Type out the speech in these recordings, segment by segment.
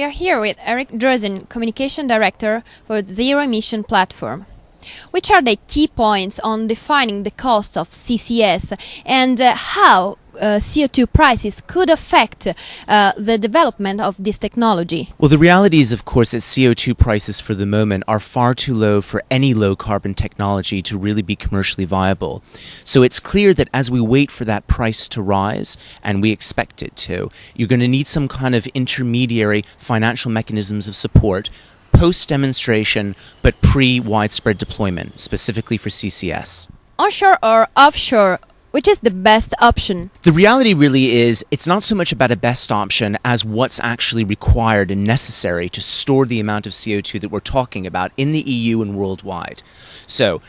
we are here with Eric Drosin, Communication Director for the Zero Emission Platform. Which are the key points on defining the cost of CCS and how CO2 prices could affect the development of this technology? Well, the reality is, of course, that CO2 prices for the moment are far too low for any low-carbon technology to really be commercially viable. So it's clear that as we wait for that price to rise, and we expect it to, you're going to need some kind of intermediary financial mechanisms of support post-demonstration, but pre-widespread deployment, specifically for CCS. Onshore or offshore, which is the best option? The reality really is it's not so much about a best option as what's actually required and necessary to store the amount of CO2 that we're talking about in the EU and worldwide. So,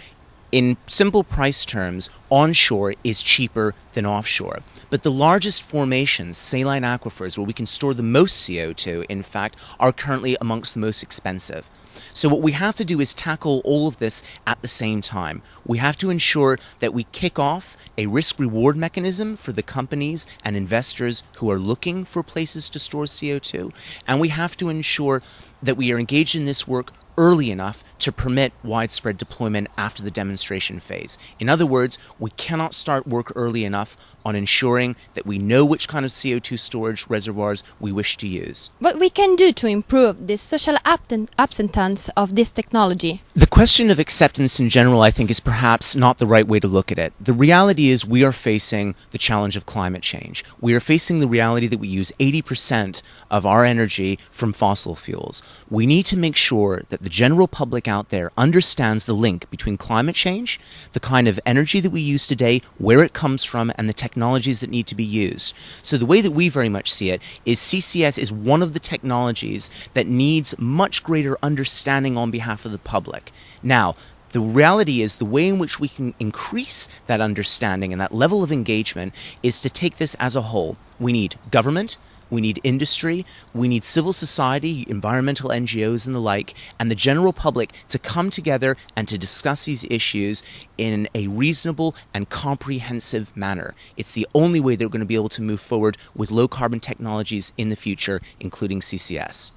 in simple price terms, onshore is cheaper than offshore. But the largest formations, saline aquifers, where we can store the most CO2, in fact, are currently amongst the most expensive. So what we have to do is tackle all of this at the same time. We have to ensure that we kick off a risk-reward mechanism for the companies and investors who are looking for places to store CO2. And we have to ensure that we are engaged in this work early enough to permit widespread deployment after the demonstration phase. In other words, we cannot start work early enough on ensuring that we know which kind of CO2 storage reservoirs we wish to use. What we can do to improve the social acceptance of this technology? The question of acceptance in general, I think, is perhaps not the right way to look at it. The reality is we are facing the challenge of climate change. We are facing the reality that we use 80% of our energy from fossil fuels. We need to make sure that the general public out there understands the link between climate change, the kind of energy that we use today, where it comes from, and the technologies that need to be used. So the way that we very much see it is CCS is one of the technologies that needs much greater understanding on behalf of the public. Now, the reality is the way in which we can increase that understanding and that level of engagement is to take this as a whole. We need government, we need industry, we need civil society, environmental NGOs and the like, and the general public to come together and to discuss these issues in a reasonable and comprehensive manner. It's the only way that we're going to be able to move forward with low carbon technologies in the future, including CCS.